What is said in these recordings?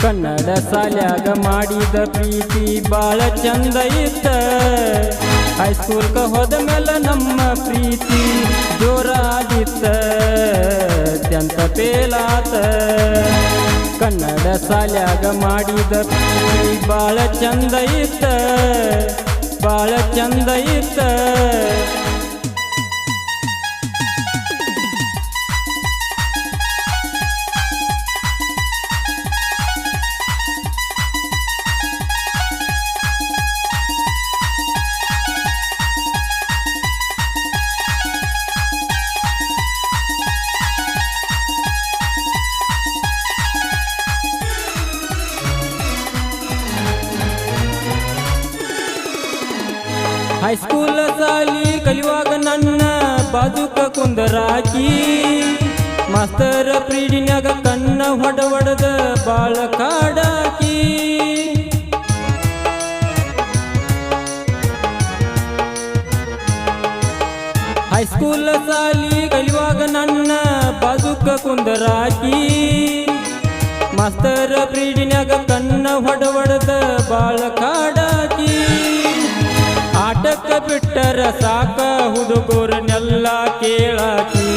ಕನ್ನಡ ಸಾಲ್ಯಾಗ ಮಾಡಿದ ಪ್ರೀತಿ ಬಾಳ ಚಂದ ಇತ್ತ. ಹೈಸ್ಕೂಲ್ಕ ಹೋದ ಮೇಲೆ ನಮ್ಮ ಪ್ರೀತಿ ಜೋರಾಗಿತ್ತ, ಅತ್ಯಂತ ಪೇಲಾತ. ಕನ್ನಡ ಸಾಲ್ಯಾಗ ಮಾಡಿದ ಪ್ರೀತಿ ಬಾಳ ಚಂದ ಇತ್ತ, ಬಾಳ ಚಂದ ಇತ್ತ. ಹೈಸ್ಕೂಲ್ ಸಾಲಿ ಕಲಿಯುವಾಗ ನನ್ನ ಬಾಜುಕ ಕುಂದರಾಕಿ, ಮಾಸ್ತರ ಪ್ರೀಡಿನ್ಯಾಗ ಕಣ್ಣ ಹೊಡೆದ ಬಾಳ ಕಾಡಾಕಿ. ಹೈಸ್ಕೂಲ್ ಸಾಲಿ ಕಲಿಯುವಾಗ ನನ್ನ ಬಾಜುಕ ಕುಂದರಾಕಿ, ಮಾಸ್ತರ ಪ್ರೀಡಿನ್ಯಾಗ ಕಣ್ಣ ಹೊಡೆದ ಬಾಳ ಕಾಡಾಕಿ. ಆಟಕ್ಕ ಬಿಟ್ಟರ ಸಾಕ ಹುಡುಗರನ್ನೆಲ್ಲ ಕೇಳಾಕಿ,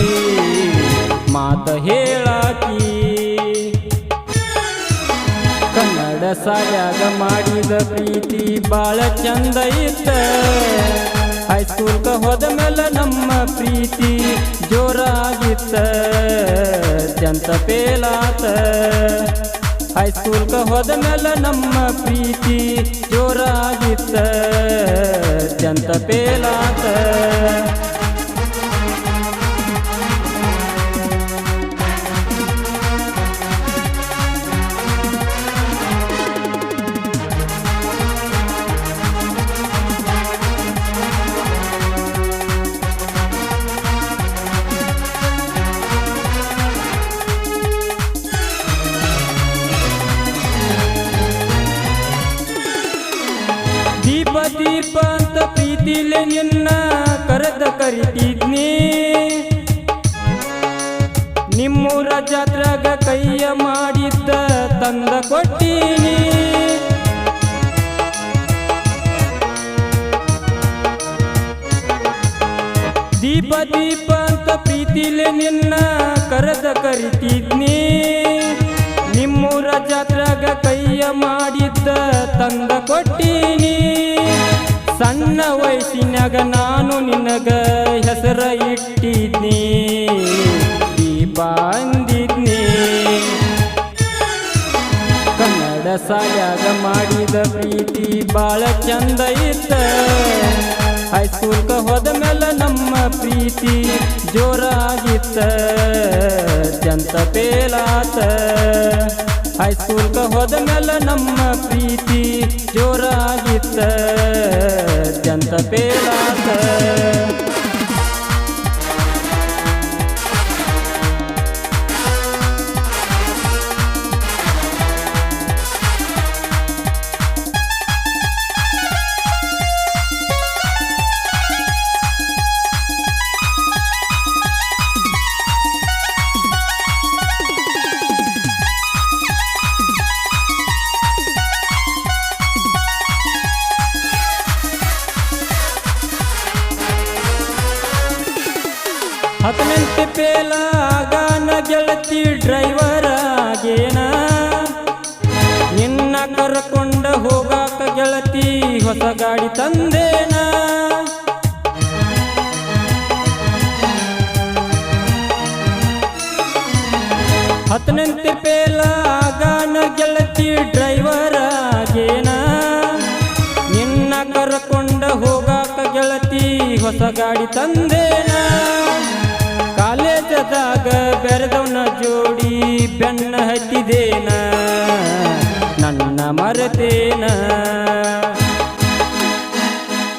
ಮಾತ ಹೇಳಾಕಿ. ಕನ್ನಡ ಸಾಲ್ಯಾಗ ಮಾಡಿದ ಪ್ರೀತಿ ಬಾಳ ಚಂದ ಇತ್ತ. ಹೈಸ್ಕೂಲ್ಕ ಹೋದ ಮೇಲೆ ನಮ್ಮ ಪ್ರೀತಿ ಜೋರಾಗಿತ್ತ, ಅತ್ಯಂತ ಪೇಲಾತ. ಹೈಸ್ಕೂಲ್ಕ ಹೋದ ಮೇಲೆ ನಮ್ಮ ಪ್ರೀತಿ ಜೋರಾಗಿತ್ತ, ಅತ್ಯಂತ ಪೇಲಾತ. ದೀಪ ಅಂತ ಪ್ರೀತಿಲೆ ನಿನ್ನ ಕರೆದ ಕರಿತಿದ್ನಿ, ನಿಮ್ಮೂರ ಜಾತ್ರಾಗ ಕೈಯ ಮಾಡಿದ್ದ ತಂದ ಕೊಟ್ಟೀನಿ. ದೀಪ ಅಂತ ಪ್ರೀತಿಲೆ ನಿನ್ನ ಕರೆದ ಕರಿತಿದ್ನಿ, ನಿಮ್ಮೂರ ಜಾತ್ರಾಗ ಕೈಯ ಮಾಡಿದ್ದ ತಂದ ಕೊಟ್ಟೀನಿ. ಸಣ್ಣ ವಯಸ್ಸಿನಾಗ ನಾನು ನಿನಗ ಹೆಸರ ಇಟ್ಟಿದ್ನಿ, ದೀಪ ಅಂದಿದ್ನಿ. ಕನ್ನಡ ಸಾಲ್ಯಾಗ ಮಾಡಿದ ಪ್ರೀತಿ ಬಾಳ ಚಂದ ಇತ್ತ. ಹೈಸ್ಕೂಲ್ಕ ಹೋದ ಮೇಲೆ ನಮ್ಮ ಪ್ರೀತಿ ಜೋರಾಗಿತ್ತ, ಅತ್ಯಂತ ಪೇಲಾತ. ಹೈಸ್ಕೂಲ್ಕ ಹೋದ ಮೇಲೆ ನಮ್ಮ ಪ್ರೀತಿ ಜೋರಾಗಿತ್ತ, ಅತ್ಯಂತ ಪೇಲಾತ. ಹತ್ತನೆಂಟು ಪೇಲ ಆಗಾನ ಗೆಳತಿ ಡ್ರೈವರ್ ಆಗೇನ, ನಿನ್ನ ಕರ್ಕೊಂಡ ಹೋಗಾಕ ಗೆಳತಿ ಹೊಸ ಗಾಡಿ ತಂದೇನ. ಹತ್ತನೆಂಟು ಪೇಲ ಆಗಾನ ಗೆಳತಿ ಡ್ರೈವರ್ ಆಗೇನ, ನಿನ್ನ ಕರ್ಕೊಂಡ ಹೋಗಾಕ ಗೆಳತಿ ಹೊಸ ಗಾಡಿ ತಂದೇನ. ಕಾಲೇಜದಾಗ ಬೆರೆದವನ ಜೋಡಿ ಬೆನ್ನ ಹತ್ತಿದೇನ, ನನ್ನ ಮರೆತೇನ.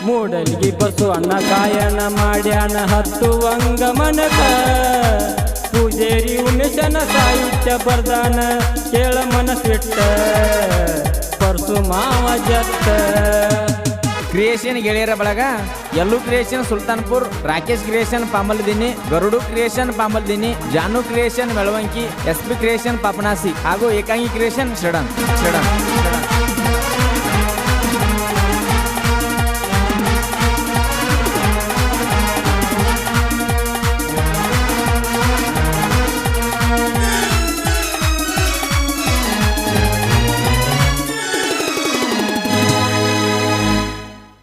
ಮೂಡಲ್ಗಿ ಬಸು ಅಣ್ಣ ಗಾಯನ ಮಾಡ್ಯಾನ ಹತ್ತುವಂಗ ಮನಕ, ಪೂಜೇರಿ ಉಮೇಶನ ಸಾಹಿತ್ಯ ಬರ್ದಾನ ಕೇಳ ಮನಸ್ಸಿಟ್ಟ, ಪರ್ಸು ಮಾವ ಜತ್ತ. ಕ್ರಿಯೇಷನ್ ಗೆಳೆಯರ ಬಳಗ, Yallu creation Sultanpur, Rakesh creation Pamaldini, Garudu creation Pamaldini, Janu creation Melavanki, SP creation Papanasi ಹಾಗೂ ಏಕಾಂಗಿ ಕ್ರಿಯೇಷನ್ ಶಡನ್.